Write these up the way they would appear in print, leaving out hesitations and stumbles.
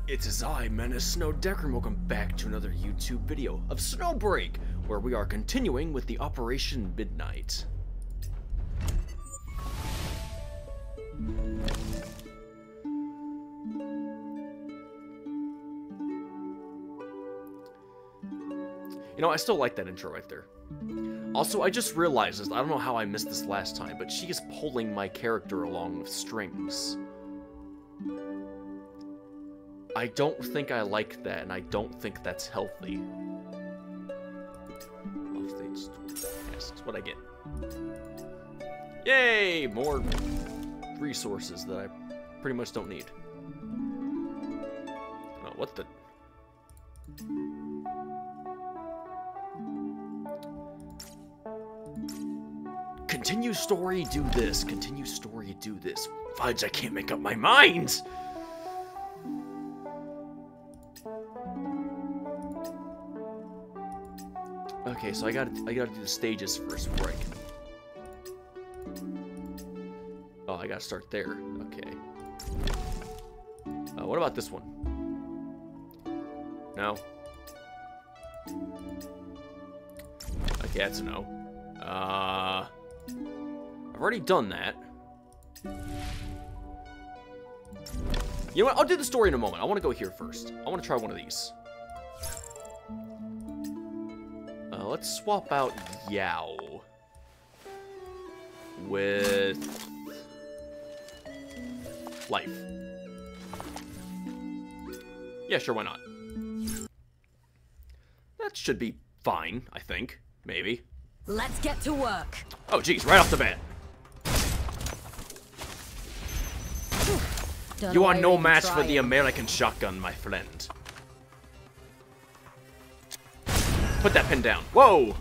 It is I, Menace Snowdecker, and welcome back to another YouTube video of Snowbreak, where we are continuing with the Operation Midnight. You know, I still like that intro right there. Also, I just realized this. I don't know how I missed this last time, but she is pulling my character along with strings. I don't think I like that, and I don't think that's healthy. Offstage tasks. What'd I get? Yay! More resources that I pretty much don't need. Oh, what the... Continue story, do this. Continue story, do this. Fudge, I can't make up my mind! Okay, so I gotta do the stages first before I can... Oh, I gotta start there. Okay. What about this one? No? Okay, that's a no. I've already done that. You know what? I'll do the story in a moment. I want to go here first. I want to try one of these. Let's swap out Yao with Life. Yeah, sure, why not? That should be fine, I think. Maybe. Let's get to work. Oh, geez, right off the bat. You are no match for the American shotgun, my friend. Put that pin down. Whoa!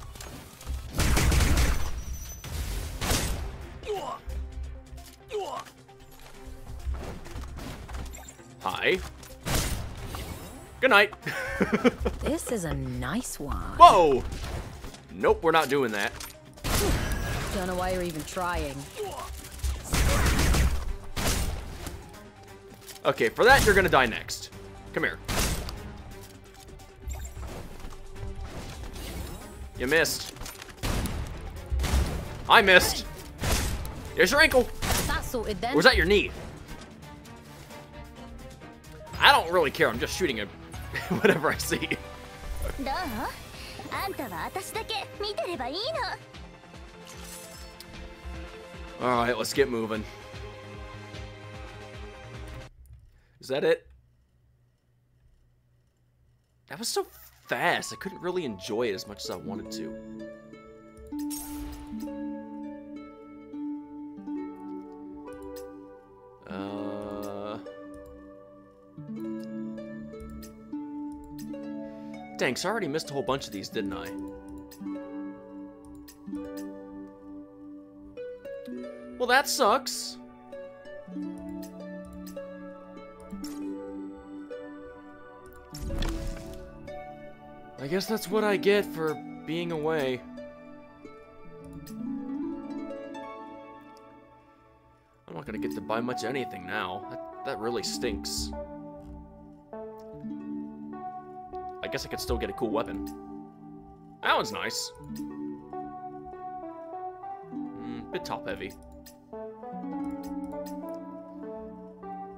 Hi. Good night. This is a nice one. Whoa! Nope, we're not doing that. Don't know why you're even trying. Okay, for that, you're gonna die next. Come here. You missed. I missed. There's your ankle. That's sorted then. Or was that your knee? I don't really care. I'm just shooting at whatever I see. Alright, let's get moving. Is that it? That was so fast. I couldn't really enjoy it as much as I wanted to. Dang, so I already missed a whole bunch of these, didn't I? Well, that sucks. I guess that's what I get for being away. I'm not gonna get to buy much anything now. That really stinks. I guess I could still get a cool weapon. That one's nice. Bit top heavy.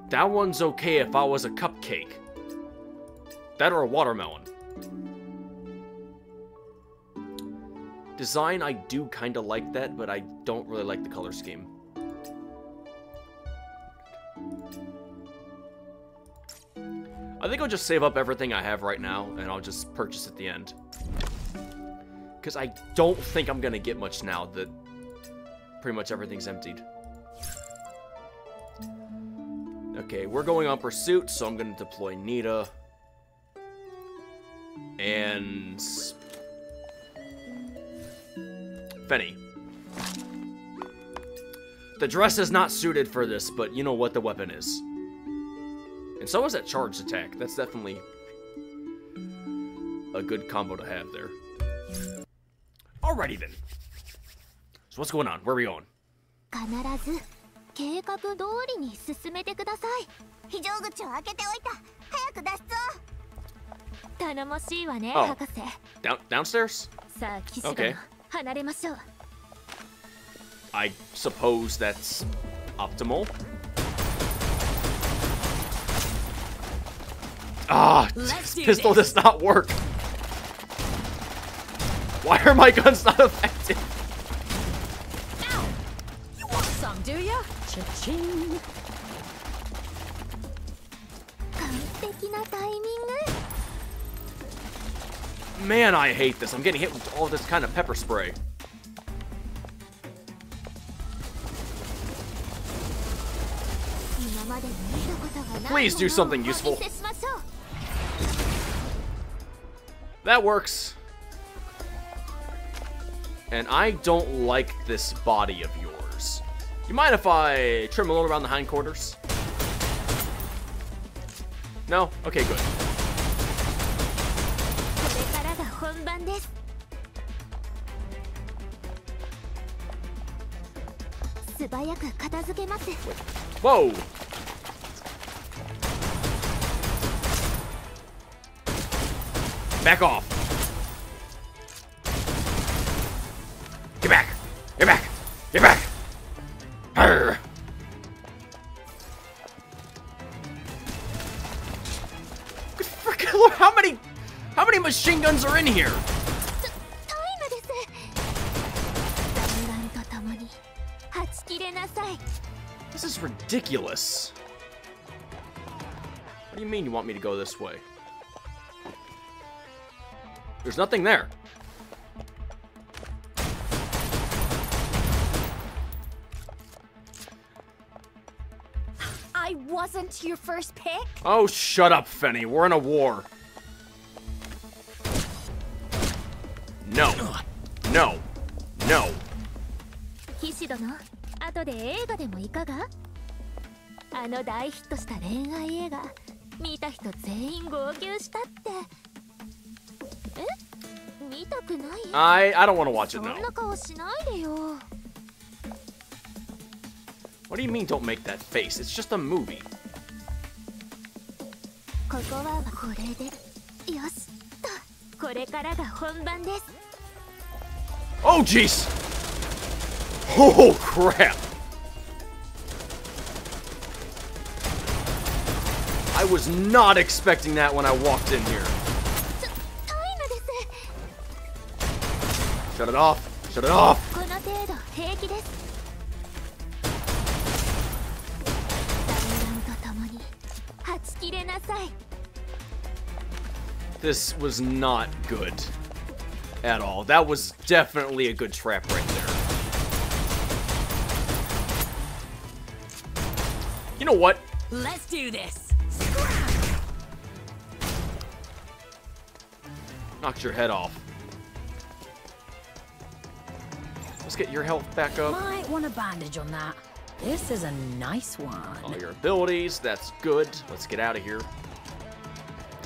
That one's okay if I was a cupcake. That or a watermelon. Design, I do kind of like that, but I don't really like the color scheme. I think I'll just save up everything I have right now, and I'll just purchase at the end. Because I don't think I'm going to get much now that pretty much everything's emptied. Okay, we're going on pursuit, so I'm going to deploy Nita. And... Fenny. The dress is not suited for this, but you know what the weapon is. And so is that charged attack. That's definitely a good combo to have there. Alrighty then. So what's going on? Where are we going? 計画通りに進めてください。非常口を開けておいた。Oh, downstairs? Okay. I suppose that's optimal. Ah, this pistol does not work. Why are my guns not effective? Ow! You want some, do ya? Cha-ching! Man, I hate this. I'm getting hit with all this kind of pepper spray. Please do something useful. That works. And I don't like this body of yours. You mind if I trim a little around the hindquarters? No? Okay, good. Whoa! Back off! Get back! Get back! Get back! Arr. Freaking look! How many machine guns are in here? This is ridiculous. What do you mean you want me to go this way? There's nothing there. I wasn't your first pick? Oh, shut up, Fenny. We're in a war. No. No. No. 騎士殿、後で映画でもいかが？あの大ヒットした恋愛映画、見た人全員号泣したって。え？見たくない？ I don't want to watch it now. そんな顔しないでよ。What do you mean don't make that face? It's just a movie. ここはこれでよしと。これからが本番です。 Oh, jeez! Oh, crap! I was not expecting that when I walked in here. Shut it off! Shut it off! この程度平気です。団らんと共にはち切れなさい。 This was not good at all. That was definitely a good trap right there. You know what? Let's do this. Knocked your head off. Let's get your health back up. Might want a bandage on that. This is a nice one. All your abilities, that's good. Let's get out of here.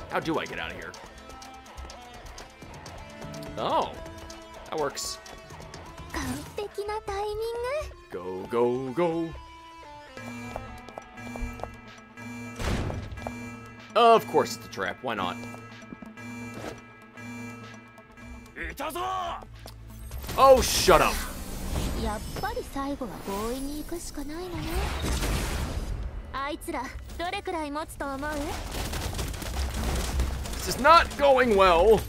How do I get out of here? Oh, that works. 完璧なタイミング。 Go, go, go. Of course it's a trap. Why not? Oh, shut up. やっぱり最後は強引に行くしかないのね。あいつらどれくらい持つと思う？ This is not going well.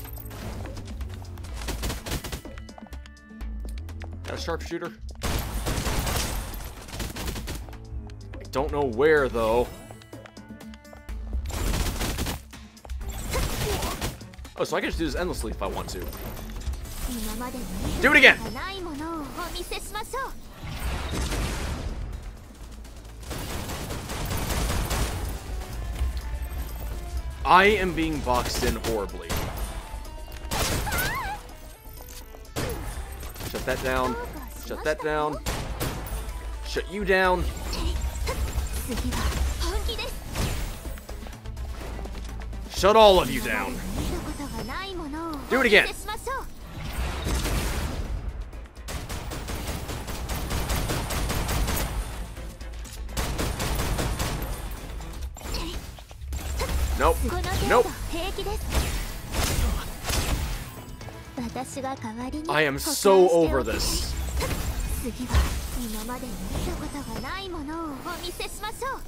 Got a sharpshooter? I don't know where, though. Oh, so I can just do this endlessly if I want to. Do it again! I am being boxed in horribly. Shut that down. Shut that down. Shut you down. Shut all of you down. Do it again. Nope. この程度 Nope. 平気です私が代わりに I am 保管 so して over おく this. 次は今までに見たことがないものをお見せしましょう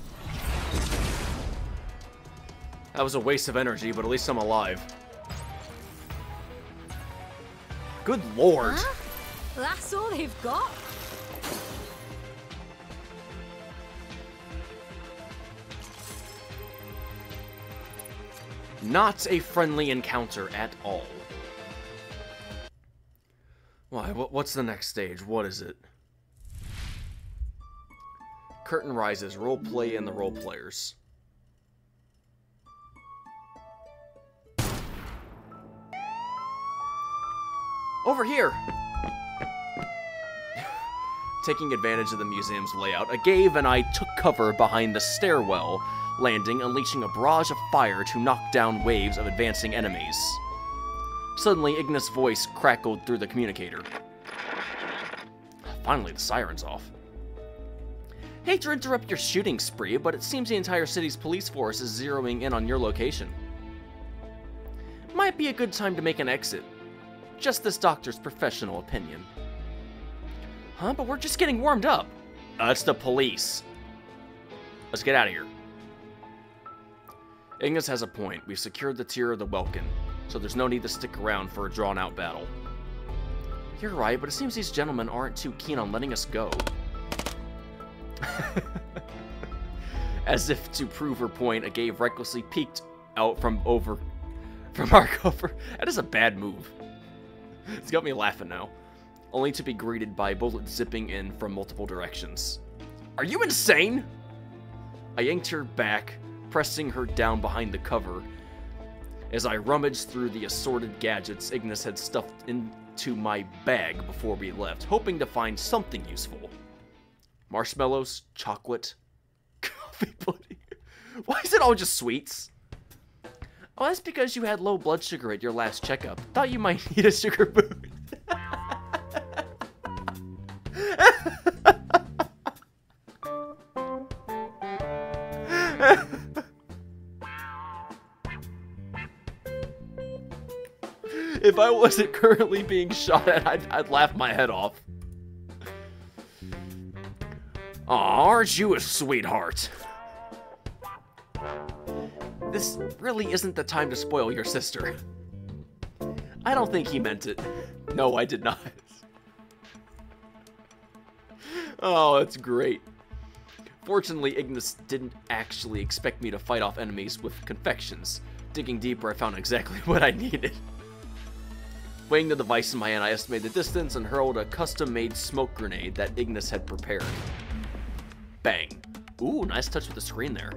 That was a waste of energy, but at least I'm alive. Good lord. Huh? That's all they've got? Not a friendly encounter at all. Why? What's the next stage? What is it? Curtain rises. Roleplay and the role players. Over here! Taking advantage of the museum's layout, Agave and I took cover behind the stairwell landing, unleashing a barrage of fire to knock down waves of advancing enemies. Suddenly, Ignis' voice crackled through the communicator. Finally, the siren's off. Hate to interrupt your shooting spree, but it seems the entire city's police force is zeroing in on your location. Might be a good time to make an exit. Just this doctor's professional opinion. Huh? But we're just getting warmed up. It's the police. Let's get out of here. Ignis has a point. We've secured the tier of the Welkin, so there's no need to stick around for a drawn-out battle. You're right, but it seems these gentlemen aren't too keen on letting us go. As if to prove her point, Agave recklessly peeked out from our cover. That is a bad move. It's got me laughing now. Only to be greeted by bullets zipping in from multiple directions. Are you insane? I yanked her back, pressing her down behind the cover. As I rummaged through the assorted gadgets Ignis had stuffed into my bag before we left, hoping to find something useful. Marshmallows, chocolate, coffee pudding. Why is it all just sweets? Oh, that's because you had low blood sugar at your last checkup. Thought you might need a sugar boost. If I wasn't currently being shot at, I'd laugh my head off. Aw, aren't you a sweetheart? This really isn't the time to spoil your sister. I don't think he meant it. No, I did not. Oh, that's great. Fortunately, Ignis didn't actually expect me to fight off enemies with confections. Digging deeper, I found exactly what I needed. Weighing the device in my hand, I estimated the distance and hurled a custom-made smoke grenade that Ignis had prepared. Bang. Ooh, nice touch with the screen there.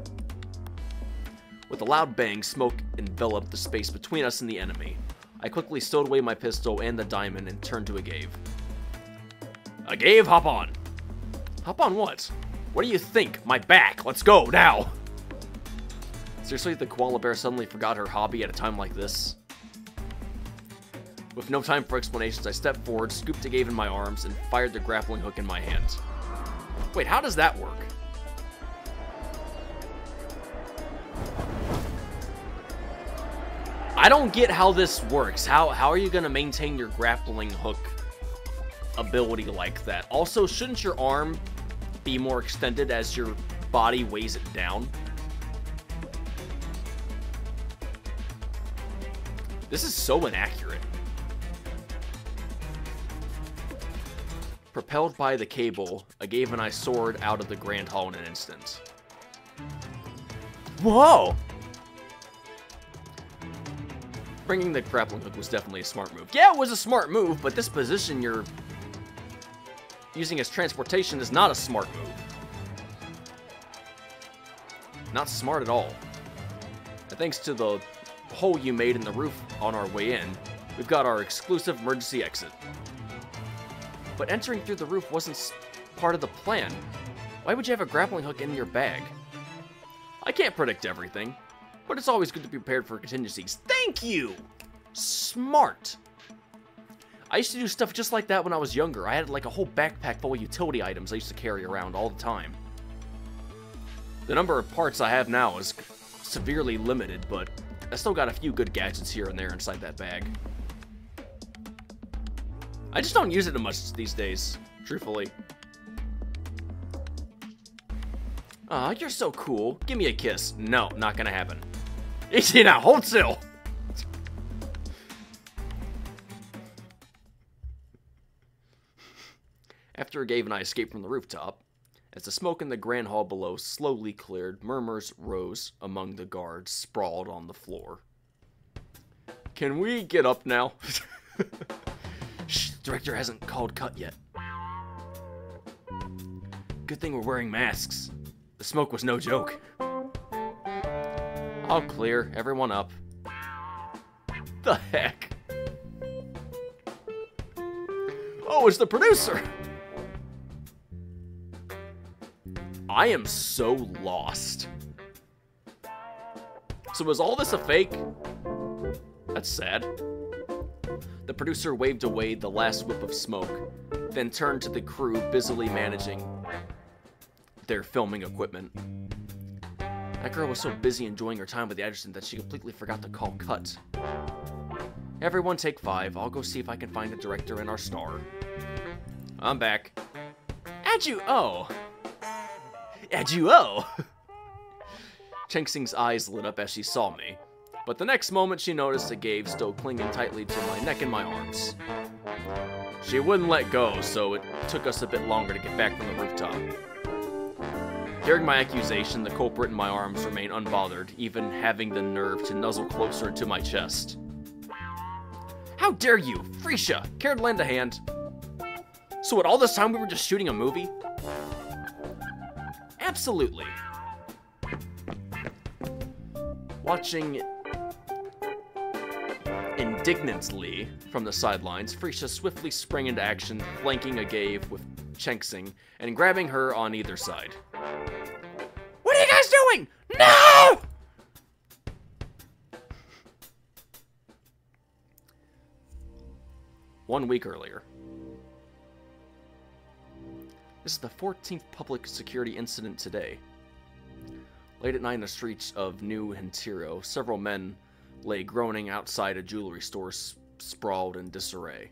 With a loud bang, smoke enveloped the space between us and the enemy. I quickly stowed away my pistol and the diamond and turned to Agave. Agave, hop on! Hop on what? What do you think? My back! Let's go, now! Seriously, the koala bear suddenly forgot her hobby at a time like this? With no time for explanations, I stepped forward, scooped Agave in my arms, and fired the grappling hook in my hand. Wait, how does that work? I don't get how this works. How are you going to maintain your grappling hook ability like that? Also, shouldn't your arm be more extended as your body weighs it down? This is so inaccurate. Propelled by the cable, Agave and I soared out of the Grand Hall in an instant. Whoa! Bringing the grappling hook was definitely a smart move. Yeah, it was a smart move, but this position you're using as transportation is not a smart move. Not smart at all. And thanks to the hole you made in the roof on our way in, we've got our exclusive emergency exit. But entering through the roof wasn't part of the plan. Why would you have a grappling hook in your bag? I can't predict everything, but it's always good to be prepared for contingencies. Thank you! Smart! I used to do stuff just like that when I was younger. I had like a whole backpack full of utility items I used to carry around all the time. The number of parts I have now is severely limited, but I still got a few good gadgets here and there inside that bag. I just don't use it much these days, truthfully. Aw, you're so cool. Give me a kiss. No, not gonna happen. Easy now, hold still. After Gabe and I escaped from the rooftop, as the smoke in the grand hall below slowly cleared, murmurs rose among the guards sprawled on the floor. Can we get up now? Shh, director hasn't called cut yet. Good thing we're wearing masks. The smoke was no joke. All clear, everyone up. The heck? Oh, it's the producer! I am so lost. So was all this a fake? That's sad. The producer waved away the last whiff of smoke, then turned to the crew busily managing their filming equipment. That girl was so busy enjoying her time with the adjutant that she completely forgot to call cut. Everyone take 5. I'll go see if I can find the director and our star. I'm back. Adju-oh! Adju-oh! Cheng-Sing's eyes lit up as she saw me, but the next moment she noticed a Gabe still clinging tightly to my neck and my arms. She wouldn't let go, so it took us a bit longer to get back from the rooftop. Hearing my accusation, the culprit in my arms remained unbothered, even having the nerve to nuzzle closer into my chest. How dare you! Freesia! Care to lend a hand? So what, all this time we were just shooting a movie? Absolutely. Watching indignantly from the sidelines, Freesia swiftly sprang into action, flanking a Gabe with Cheng-Sing and grabbing her on either side. What are you guys doing? No! One week earlier. This is the 14th public security incident today. Late at night in the streets of New Hintiro, several men lay groaning outside a jewelry store sprawled in disarray.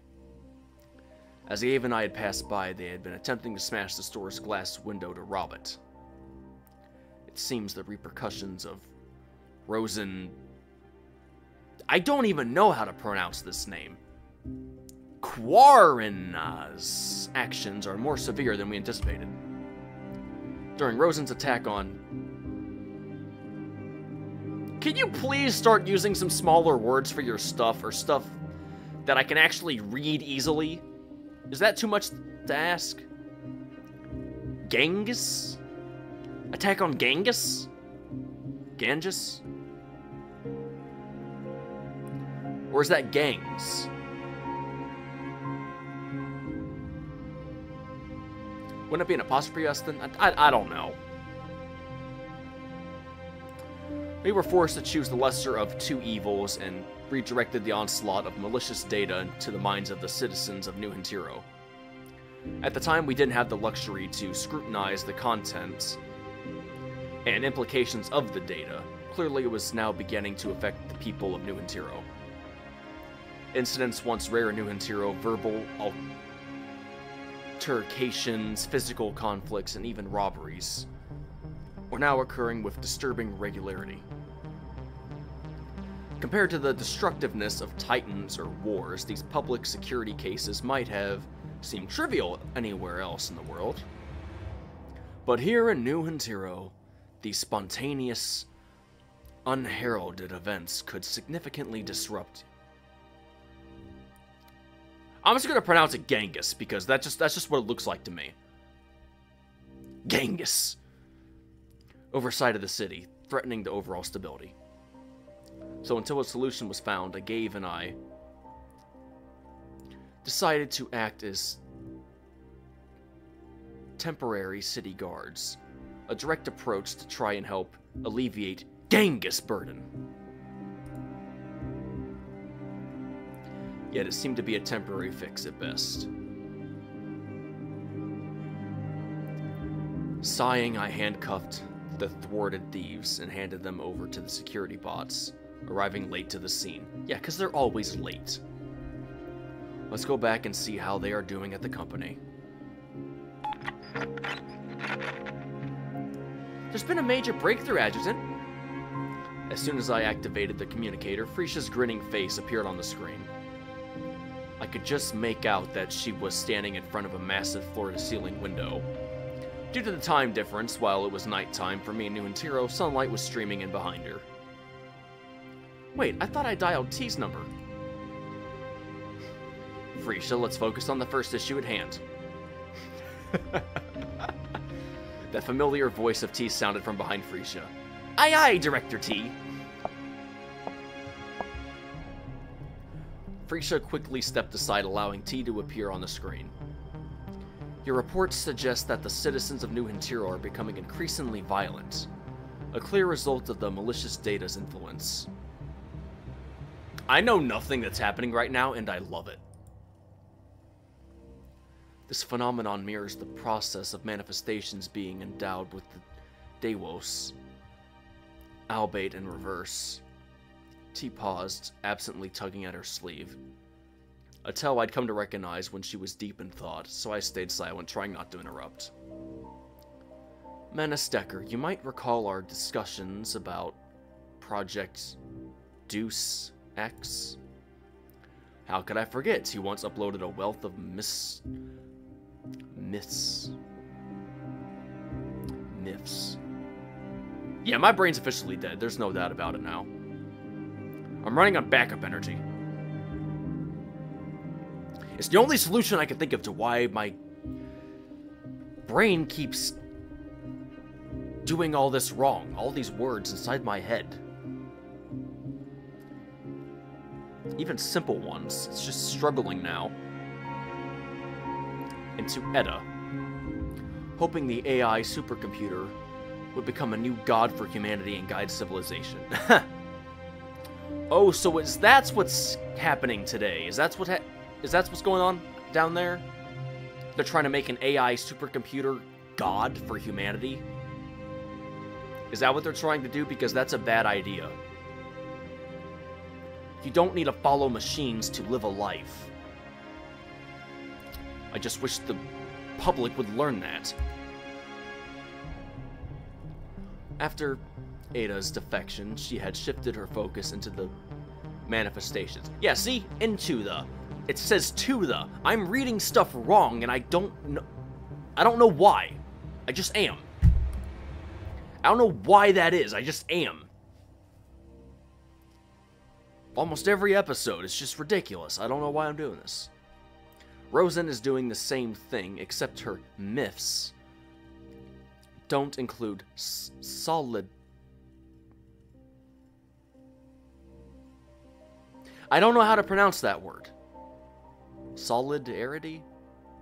As Gabe and I had passed by, they had been attempting to smash the store's glass window to rob it. It seems the repercussions of Rosen... I don't even know how to pronounce this name. Quarina's actions are more severe than we anticipated. During Rosen's attack on... Can you please start using some smaller words for your stuff, or stuff that I can actually read easily? Is that too much to ask? Genghis? Attack on Genghis? Ganges? Or is that gangs? Wouldn't it be an apostrophe S then? I don't know. We were forced to choose the lesser of two evils and redirected the onslaught of malicious data into the minds of the citizens of New Hintiro. At the time, we didn't have the luxury to scrutinize the content and implications of the data. Clearly, it was now beginning to affect the people of New Hintiro. Incidents once rare in New Hintiro, verbal altercations, physical conflicts, and even robberies, were now occurring with disturbing regularity. Compared to the destructiveness of Titans or wars, these public security cases might have seemed trivial anywhere else in the world. But here in New Hintiro, these spontaneous, unheralded events could significantly disrupt. I'm just gonna pronounce it Genghis, because that's just what it looks like to me. Genghis. Oversight of the city, threatening the overall stability. So until a solution was found, Gabe and I decided to act as temporary city guards, a direct approach to try and help alleviate Genghis' burden. Yet it seemed to be a temporary fix at best. Sighing, I handcuffed the thwarted thieves and handed them over to the security bots, arriving late to the scene. Yeah, because they're always late. Let's go back and see how they are doing at the company. There's been a major breakthrough, Adjutant. As soon as I activated the communicator, Frisia's grinning face appeared on the screen. I could just make out that she was standing in front of a massive floor-to-ceiling window. Due to the time difference, while it was nighttime for me in New Hintiro, sunlight was streaming in behind her. Wait, I thought I dialed T's number. Frisia, let's focus on the first issue at hand. That familiar voice of T sounded from behind Frisia. Aye aye, Director T! Frisia quickly stepped aside, allowing T to appear on the screen. Your reports suggest that the citizens of New Hintiro are becoming increasingly violent, a clear result of the malicious data's influence. I know nothing that's happening right now, and I love it. This phenomenon mirrors the process of manifestations being endowed with the Deimos, albeit in reverse. T paused, absently tugging at her sleeve. A tell I'd come to recognize when she was deep in thought, so I stayed silent, trying not to interrupt. Menace Decker, you might recall our discussions about Project Deuce X? How could I forget? You once uploaded a wealth of myths. Yeah, my brain's officially dead. There's no doubt about it now. I'm running on backup energy. It's the only solution I can think of to why my brain keeps doing all this wrong. All these words inside my head. Even simple ones. It's just struggling now. Into Edda, hoping the AI supercomputer would become a new god for humanity and guide civilization. Oh, so that's what's happening today? Is that's what's going on down there? They're trying to make an AI supercomputer god for humanity? Is that what they're trying to do? Because that's a bad idea. You don't need to follow machines to live a life. I just wish the public would learn that. After Ada's defection, she had shifted her focus into the manifestations. Yeah, see? Into the. It says to the. I'm reading stuff wrong, and I don't know why. I just am. I don't know why that is. I just am. Almost every episode. It's just ridiculous. I don't know why I'm doing this. Rosen is doing the same thing, except her myths don't include solid. I don't know how to pronounce that word. Solidarity?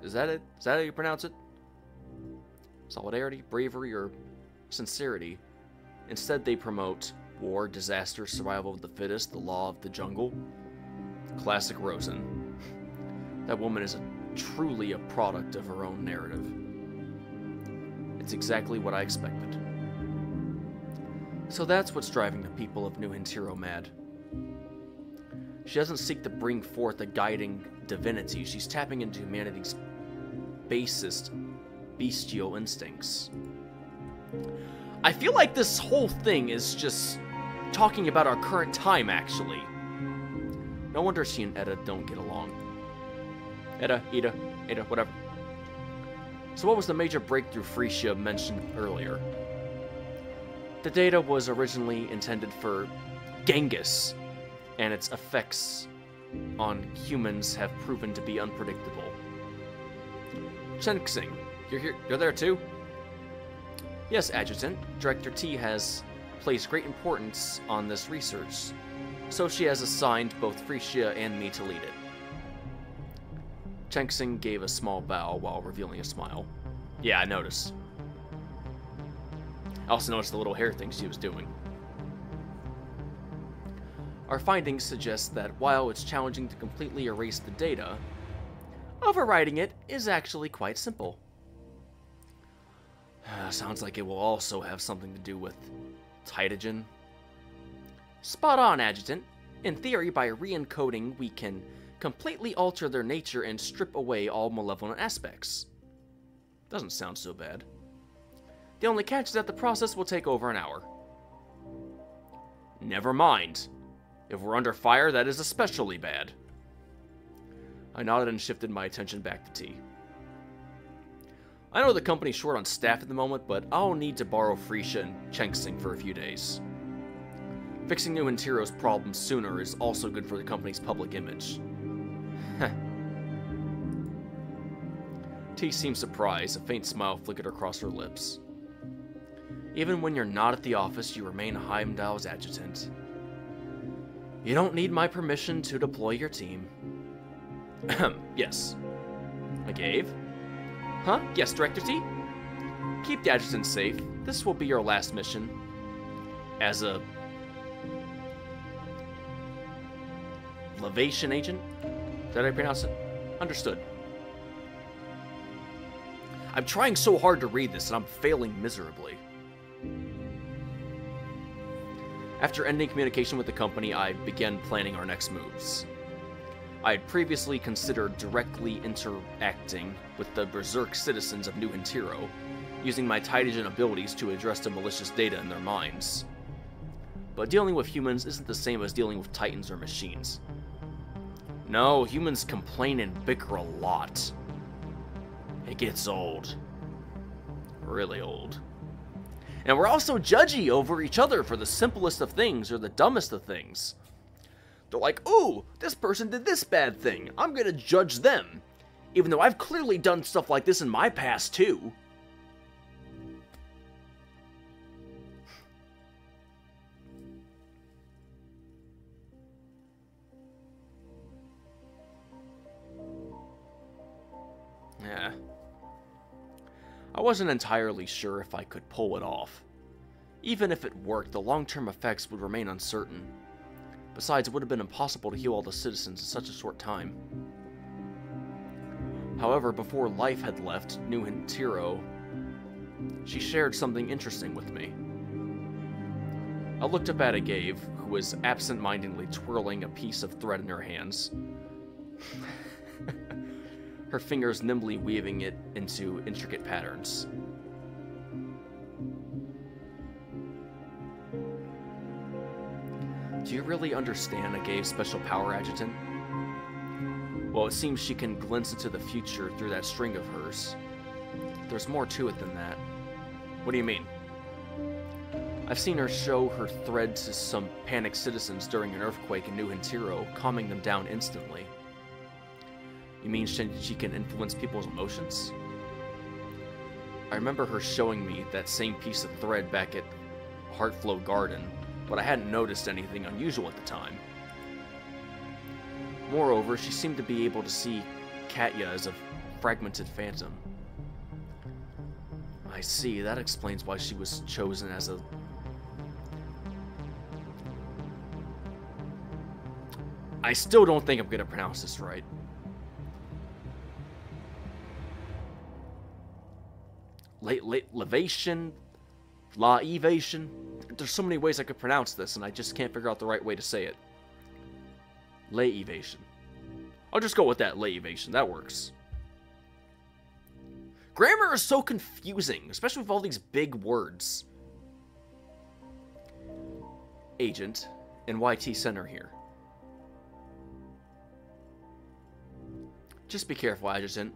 Is that it? Is that how you pronounce it? Solidarity, bravery, or sincerity. Instead, they promote war, disaster, survival of the fittest, the law of the jungle. Classic Rosen. That woman is truly a product of her own narrative. It's exactly what I expected. So that's what's driving the people of New Hintiro mad. She doesn't seek to bring forth a guiding divinity. She's tapping into humanity's basest bestial instincts. I feel like this whole thing is just talking about our current time, actually. No wonder she and Edda don't get along. Edda, Ada, whatever. So what was the major breakthrough Frisia mentioned earlier? The data was originally intended for Genghis, and its effects on humans have proven to be unpredictable. Chenxing, you're here. You're there too? Yes, Adjutant. Director T has placed great importance on this research, so she has assigned both Frisia and me to lead it. Chenxing gave a small bow while revealing a smile. Yeah, I noticed. I also noticed the little hair thing she was doing. Our findings suggest that while it's challenging to completely erase the data, overwriting it is actually quite simple. Sounds like it will also have something to do with Titagen. Spot on, Adjutant. In theory, by re-encoding, we can completely alter their nature and strip away all malevolent aspects. Doesn't sound so bad. The only catch is that the process will take over an hour. Never mind. If we're under fire, that is especially bad. I nodded and shifted my attention back to tea. I know the company's short on staff at the moment, but I'll need to borrow Frisha and Chengsing for a few days. Fixing New Hintiro's problems sooner is also good for the company's public image. Heh. T seemed surprised. A faint smile flickered across her lips. Even when you're not at the office, you remain Heimdall's adjutant. You don't need my permission to deploy your team. Yes. Agave? Huh? Yes, Director T? Keep the adjutant safe. This will be your last mission. As a... Levation agent? Did I pronounce it? Understood. I'm trying so hard to read this, and I'm failing miserably. After ending communication with the company, I began planning our next moves. I had previously considered directly interacting with the berserk citizens of New Hintiro, using my Titagen abilities to address the malicious data in their minds. But dealing with humans isn't the same as dealing with titans or machines. No, humans complain and bicker a lot. It gets old. Really old. And we're also judgy over each other for the simplest of things or the dumbest of things. They're like, ooh, this person did this bad thing. I'm gonna judge them. Even though I've clearly done stuff like this in my past, too. Yeah. I wasn't entirely sure if I could pull it off. Even if it worked, the long-term effects would remain uncertain. Besides, it would have been impossible to heal all the citizens in such a short time. However, before life had left New Hintiro, she shared something interesting with me. I looked up at Agave, who was absent-mindedly twirling a piece of thread in her hands. Her fingers nimbly weaving it into intricate patterns. Do you really understand Agave's special power, Adjutant? Well, it seems she can glimpse into the future through that string of hers. There's more to it than that. What do you mean? I've seen her show her thread to some panicked citizens during an earthquake in New Hintiro, calming them down instantly. You mean she can influence people's emotions? I remember her showing me that same piece of thread back at Heartflow Garden, but I hadn't noticed anything unusual at the time. Moreover, she seemed to be able to see Katya as a fragmented phantom. I see, that explains why she was chosen as a... I still don't think I'm gonna pronounce this right. Levation? La-evation? There's so many ways I could pronounce this, and I just can't figure out the right way to say it. Lay-evation. I'll just go with that, lay-evation. That works. Grammar is so confusing, especially with all these big words. Agent, NYT Center here. Just be careful, Adjutant.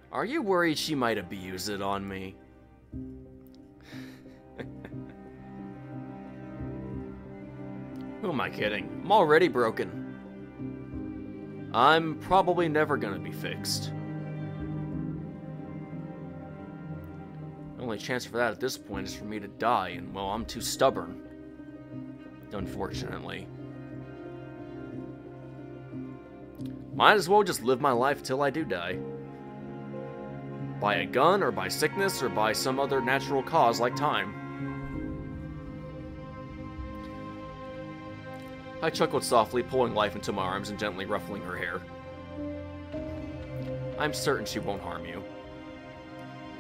Are you worried she might abuse it on me? Who am I kidding? I'm already broken. I'm probably never gonna be fixed. The only chance for that at this point is for me to die, and well, I'm too stubborn. Unfortunately. Might as well just live my life till I do die. By a gun, or by sickness, or by some other natural cause like time. I chuckled softly, pulling life into my arms and gently ruffling her hair. I'm certain she won't harm you.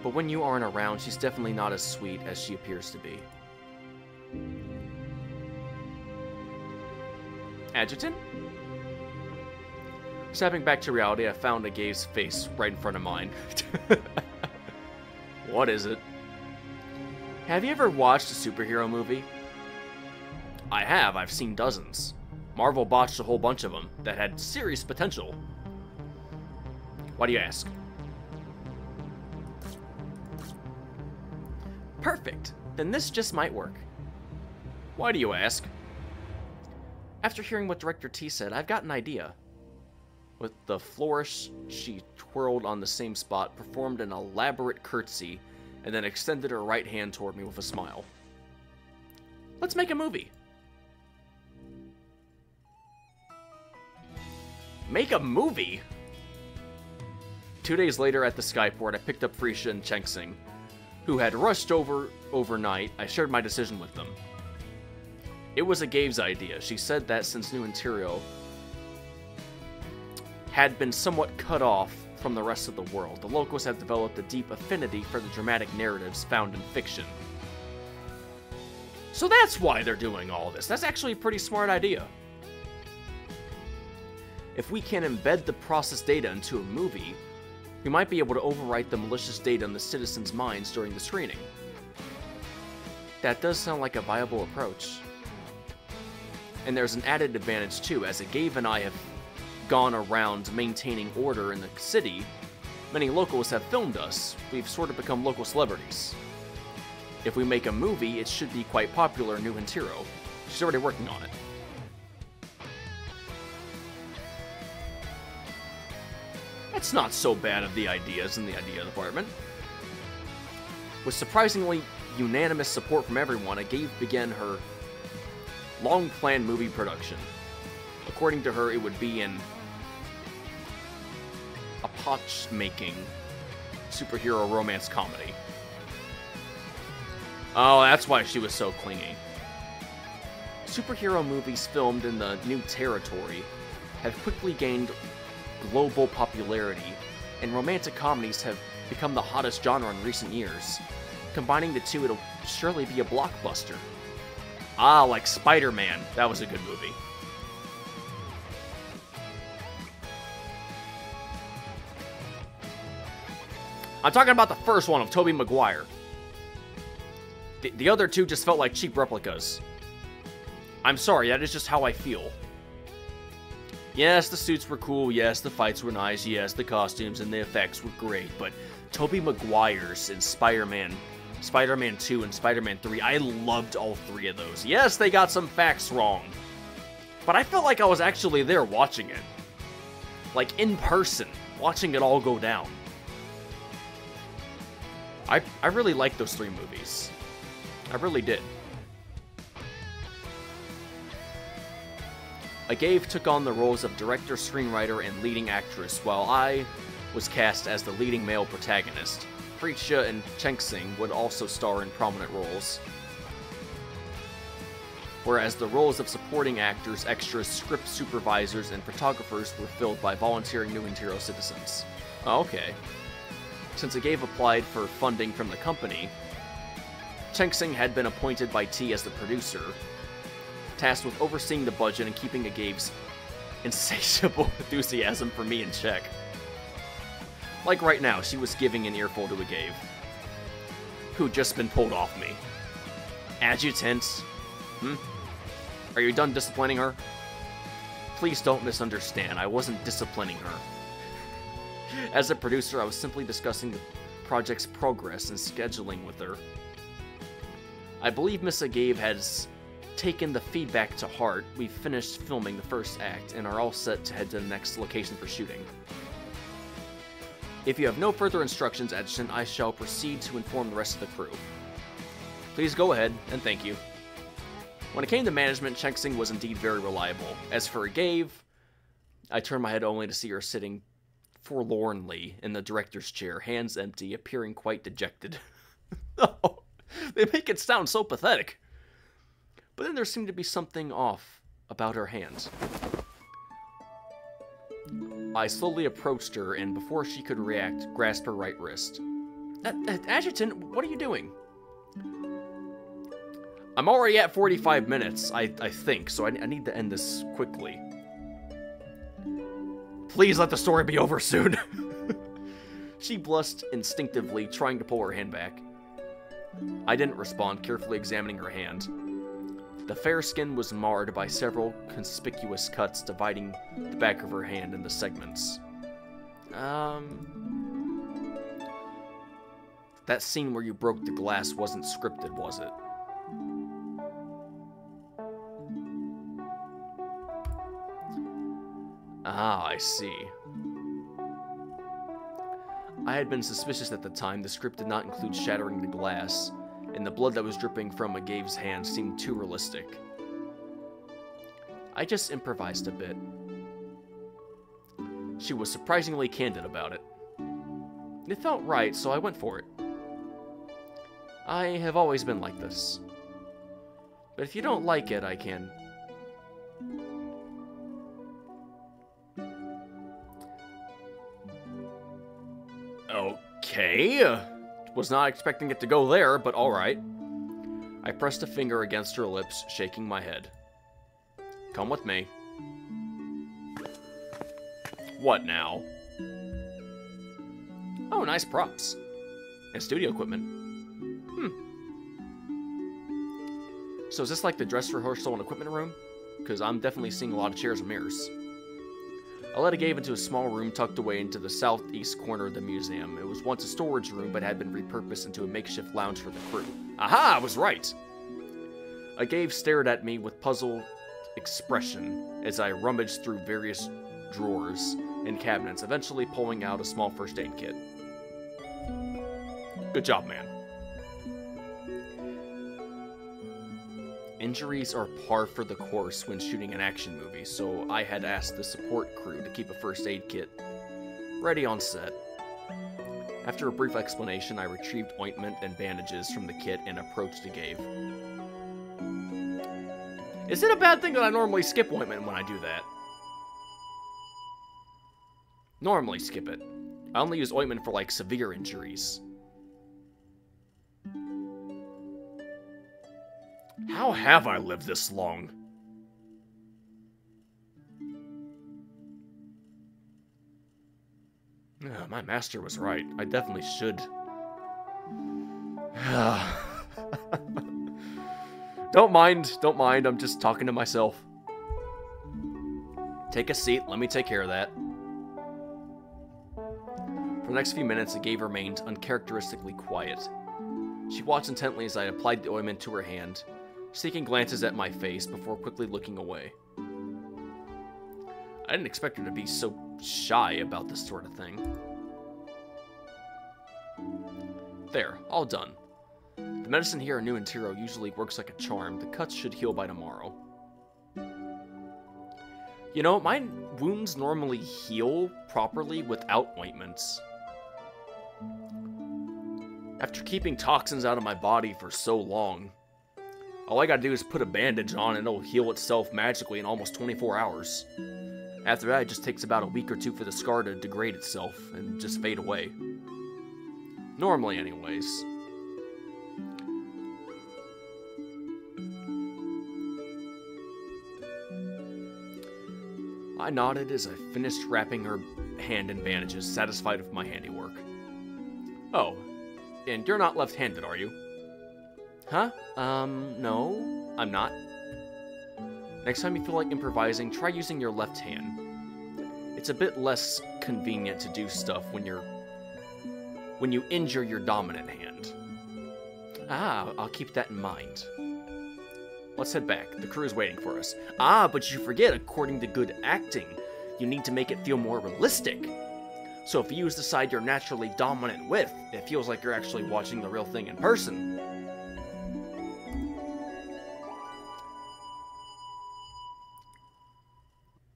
But when you aren't around, she's definitely not as sweet as she appears to be. Adjutant? Snapping back to reality, I found a gay's face right in front of mine. What is it? Have you ever watched a superhero movie? I have. I've seen dozens. Marvel botched a whole bunch of them that had serious potential. Why do you ask? Perfect. Then this just might work. Why do you ask? After hearing what Director T said, I've got an idea. With the flourish, she twirled on the same spot, performed an elaborate curtsy, and then extended her right hand toward me with a smile. Let's make a movie. Make a movie? 2 days later at the skyport, I picked up Frisha and Chengsing, who had rushed overnight. I shared my decision with them. It was a Gabe's idea. She said that since New Interior had been somewhat cut off from the rest of the world, the locals have developed a deep affinity for the dramatic narratives found in fiction. So that's why they're doing all this. That's actually a pretty smart idea. If we can embed the processed data into a movie, we might be able to overwrite the malicious data in the citizens' minds during the screening. That does sound like a viable approach. And there's an added advantage too, as Gabe and I have gone around maintaining order in the city. Many locals have filmed us. We've sort of become local celebrities. If we make a movie, it should be quite popular in New Interior. She's already working on it. That's not so bad of the ideas in the idea department. With surprisingly unanimous support from everyone, Gabe began her long-planned movie production. According to her, it would be a potch-making superhero romance comedy. Oh, that's why she was so clingy. Superhero movies filmed in the new territory have quickly gained global popularity, and romantic comedies have become the hottest genre in recent years. Combining the two, it'll surely be a blockbuster. Ah, like Spider-Man. That was a good movie. I'm talking about the first one of Tobey Maguire. The other two just felt like cheap replicas. I'm sorry, that is just how I feel. Yes, the suits were cool, yes, the fights were nice, yes, the costumes and the effects were great, but Tobey Maguire's in Spider-Man 2 and Spider-Man 3, I loved all three of those. Yes, they got some facts wrong, but I felt like I was actually there watching it. Like, in person, watching it all go down. I really liked those three movies. I really did. Agave took on the roles of director, screenwriter, and leading actress, while I was cast as the leading male protagonist. Frisha and Chengsing would also star in prominent roles, whereas the roles of supporting actors, extras, script supervisors, and photographers were filled by volunteering New Interior citizens. Oh, okay. Since Agave applied for funding from the company, Chengsing had been appointed by T as the producer, tasked with overseeing the budget and keeping Agave's insatiable enthusiasm for me in check. Like right now, she was giving an earful to Agave, who'd just been pulled off me. Adjutant? Are you done disciplining her? Please don't misunderstand, I wasn't disciplining her. As a producer, I was simply discussing the project's progress and scheduling with her. I believe Miss Agave has taken the feedback to heart. We've finished filming the first act and are all set to head to the next location for shooting. If you have no further instructions, Adjutant, I shall proceed to inform the rest of the crew. Please go ahead, and thank you. When it came to management, Chengsing was indeed very reliable. As for Agave, I turned my head only to see her sitting forlornly in the director's chair, hands empty, appearing quite dejected. Oh, they make it sound so pathetic. But then there seemed to be something off about her hands. I slowly approached her, and before she could react, grasped her right wrist. Adjutant, what are you doing? I'm already at 45 minutes, I think, so I need to end this quickly. Please let the story be over soon. She blushed instinctively, trying to pull her hand back. I didn't respond, carefully examining her hand. The fair skin was marred by several conspicuous cuts dividing the back of her hand into segments. That scene where you broke the glass wasn't scripted, was it? Ah, I see. I had been suspicious at the time. The script did not include shattering the glass, and the blood that was dripping from Agave's hand seemed too realistic. I just improvised a bit. She was surprisingly candid about it. It felt right, so I went for it. I have always been like this. But if you don't like it, I can... Okay. Was not expecting it to go there, but alright. I pressed a finger against her lips, shaking my head. Come with me. What now? Oh, nice props. And studio equipment. So is this like the dress rehearsal and equipment room? Because I'm definitely seeing a lot of chairs and mirrors. I led Agave into a small room tucked away into the southeast corner of the museum. It was once a storage room, but had been repurposed into a makeshift lounge for the crew. Aha! I was right! Agave stared at me with puzzled expression as I rummaged through various drawers and cabinets, eventually pulling out a small first aid kit. Good job, man. Injuries are par for the course when shooting an action movie, so I had asked the support crew to keep a first aid kit ready on set. After a brief explanation, I retrieved ointment and bandages from the kit and approached Agave. Is it a bad thing that I normally skip ointment when I do that? Normally skip it. I only use ointment for, like, severe injuries. How have I lived this long? My master was right. I definitely should. Don't mind. I'm just talking to myself. Take a seat. Let me take care of that. For the next few minutes, Agave remained uncharacteristically quiet. She watched intently as I applied the ointment to her hand, seeking glances at my face before quickly looking away. I didn't expect her to be so shy about this sort of thing. There, all done. The medicine here in New Intero usually works like a charm. The cuts should heal by tomorrow. You know, my wounds normally heal properly without ointments. After keeping toxins out of my body for so long, all I gotta do is put a bandage on and it'll heal itself magically in almost 24 hours. After that, it just takes about a week or two for the scar to degrade itself and just fade away. Normally, anyways. I nodded as I finished wrapping her hand in bandages, satisfied with my handiwork. Oh, and you're not left-handed, are you? Huh? No, I'm not. Next time you feel like improvising, try using your left hand. It's a bit less convenient to do stuff when you injure your dominant hand. Ah, I'll keep that in mind. Let's head back. The crew is waiting for us. Ah, but you forget, according to good acting, you need to make it feel more realistic. So if you use the side you're naturally dominant with, it feels like you're actually watching the real thing in person.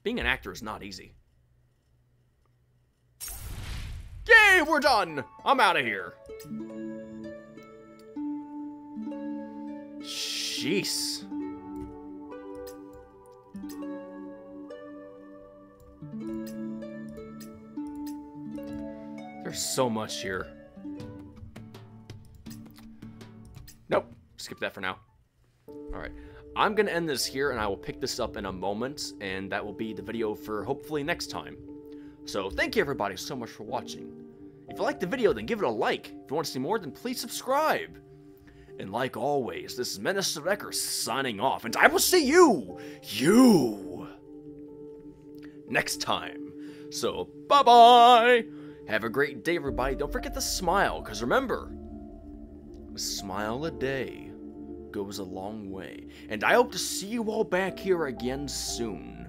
Being an actor is not easy. Yay, we're done! I'm out of here. Jeez. There's so much here. skip that for now. Alright, I'm going to end this here, and I will pick this up in a moment, and that will be the video for hopefully next time. So, thank you everybody so much for watching. If you liked the video, then give it a like. If you want to see more, then please subscribe. And like always, this is Menace the Wrecker signing off, and I will see you next time. So, bye-bye! Have a great day, everybody. Don't forget to smile, because remember, a smile a day goes a long way. And I hope to see you all back here again soon.